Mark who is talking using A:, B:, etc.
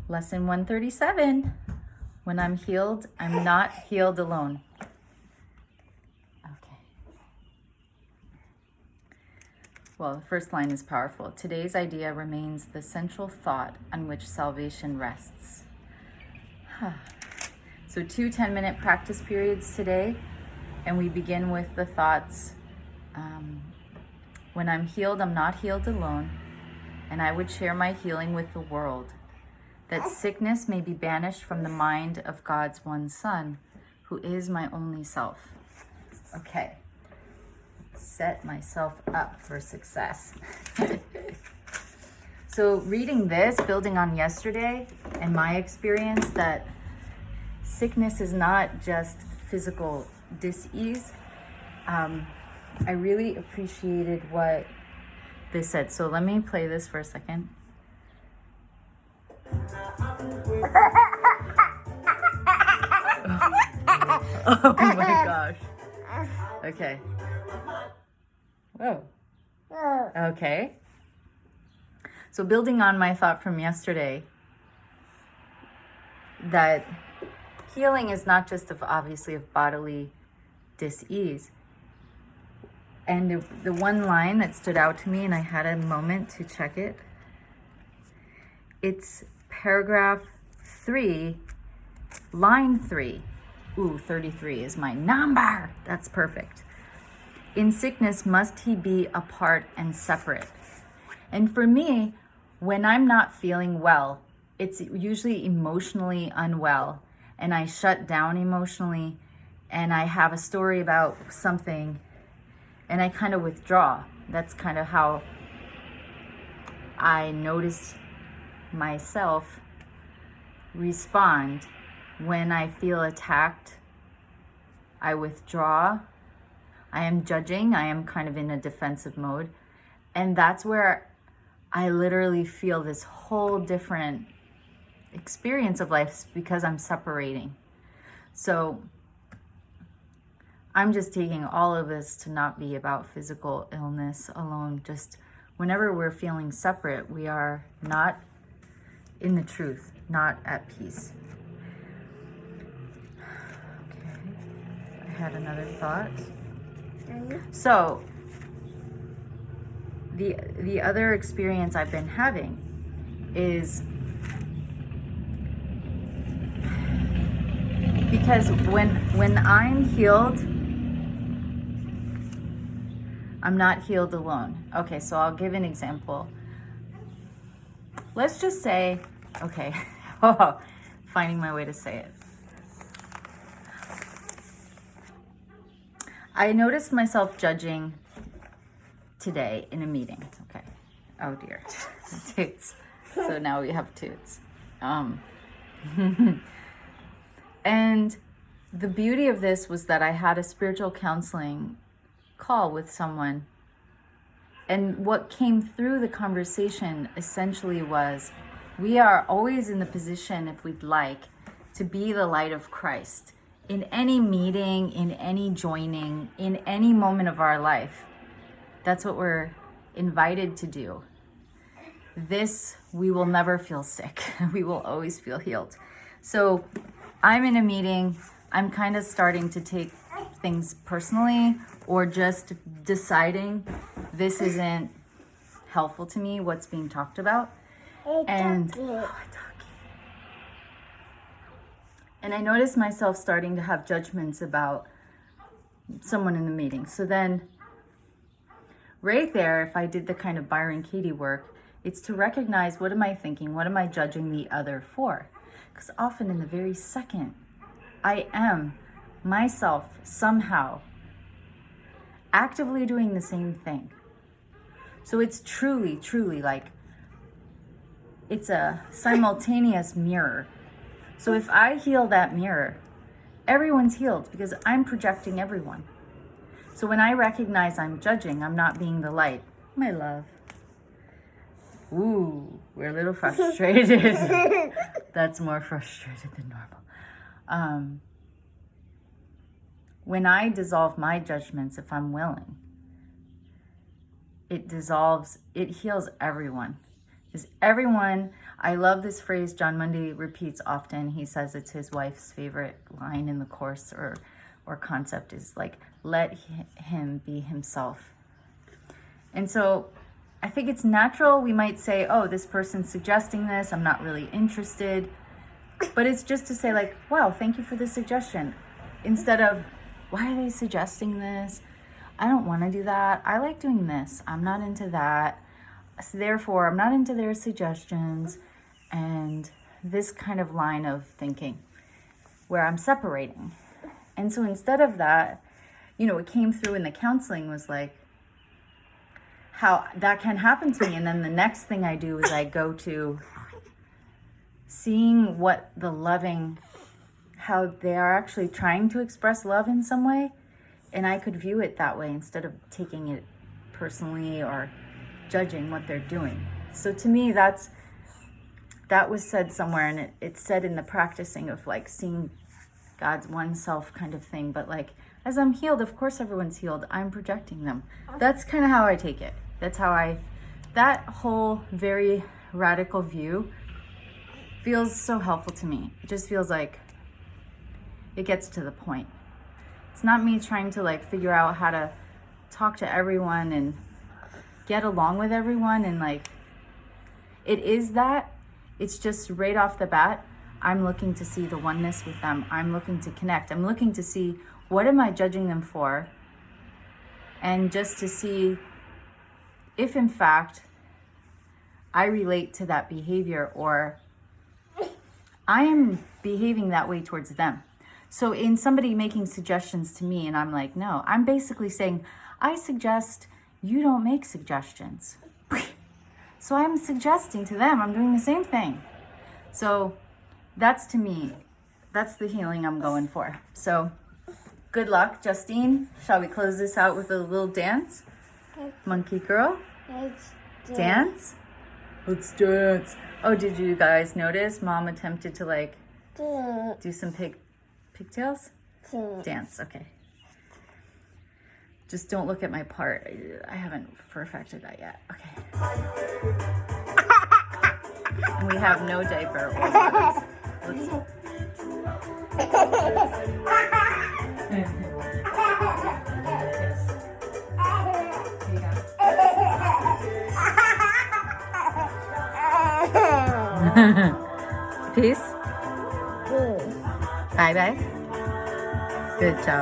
A: Lesson 137. When I'm healed, I'm not healed alone. Okay. Well, the first line is powerful. Today's idea remains the central thought on which salvation rests. So 2 10-minute practice periods today, and we begin with the thoughts, when I'm healed, I'm not healed alone, and I would share my healing with the world, that sickness may be banished from the mind of God's one Son, who is my only self. Okay, set myself up for success. So reading this, building on yesterday and my experience that sickness is not just physical dis-ease, I really appreciated what this said. So let me play this for a second. Oh my gosh. Okay. Whoa. Okay. So building on my thought from yesterday, that healing is not just obviously of bodily dis-ease. And the one line that stood out to me, and I had a moment to check it, it's paragraph 3, line 3. Ooh, 33 is my number. That's perfect. In sickness, must he be apart and separate? And for me, when I'm not feeling well, it's usually emotionally unwell, and I shut down emotionally, and I have a story about something, and I kind of withdraw. That's kind of how I notice myself respond. When I feel attacked, I withdraw. I am judging. I am kind of in a defensive mode. And that's where I literally feel this whole different experience of life because I'm separating. So I'm just taking all of this to not be about physical illness alone. Just whenever we're feeling separate, we are not in the truth, not at peace. Okay, I had another thought. So the other experience I've been having is because when I'm healed, I'm not healed alone. Okay, so I'll give an example. Let's just say, okay, finding my way to say it. I noticed myself judging today in a meeting. Okay. Oh dear. Toots. So now we have toots. And the beauty of this was that I had a spiritual counseling call with someone. And what came through the conversation essentially was, we are always in the position, if we'd like, to be the light of Christ. In any meeting, in any joining, in any moment of our life. That's what we're invited to do. This, we will never feel sick. We will always feel healed. So I'm in a meeting. I'm kind of starting to take things personally, or just deciding this isn't helpful to me, what's being talked about. And I noticed myself starting to have judgments about someone in the meeting. So then right there, if I did the kind of Byron Katie work, it's to recognize, what am I thinking? What am I judging the other for? Because often in the very second, I am myself somehow actively doing the same thing. So it's truly, truly like, it's a simultaneous mirror. So if I heal that mirror, everyone's healed because I'm projecting everyone. So when I recognize I'm judging, I'm not being the light. My love. Ooh, we're a little frustrated. That's more frustrated than normal. When I dissolve my judgments, if I'm willing, it heals everyone. Because everyone, I love this phrase John Mundy repeats often. He says it's his wife's favorite line in the course or concept is like, let him be himself. And so I think it's natural. We might say, oh, this person's suggesting this. I'm not really interested. But it's just to say like, wow, thank you for the suggestion. Instead of, why are they suggesting this? I don't want to do that. I like doing this. I'm not into that. So therefore, I'm not into their suggestions. And this kind of line of thinking where I'm separating. And so instead of that, what came through in the counseling was like, how that can happen to me. And then the next thing I do is I go to seeing what the loving, how they are actually trying to express love in some way. And I could view it that way instead of taking it personally or judging what they're doing. So to me, that was said somewhere, and it's said in the practicing of like seeing God's one self kind of thing. But like, as I'm healed, of course everyone's healed. I'm projecting them. That's kind of how I take it. That's how that whole very radical view feels so helpful to me. It just feels like it gets to the point. It's not me trying to like figure out how to talk to everyone and get along with everyone. And like, it is that. It's just right off the bat, I'm looking to see the oneness with them. I'm looking to connect. I'm looking to see, what am I judging them for? And just to see if in fact I relate to that behavior or I am behaving that way towards them. So in somebody making suggestions to me and I'm like, no, I'm basically saying, I suggest you don't make suggestions. So I'm suggesting to them, I'm doing the same thing. So that's, to me, that's the healing I'm going for. So good luck, Justine. Shall we close this out with a little dance? Monkey girl? Dance? Let's dance. Oh, did you guys notice Mom attempted to like do some pigtails? Dance, okay. Just don't look at my part. I haven't perfected that yet. Okay. And we have no diaper or waters. Peace. Bye-bye. Good job.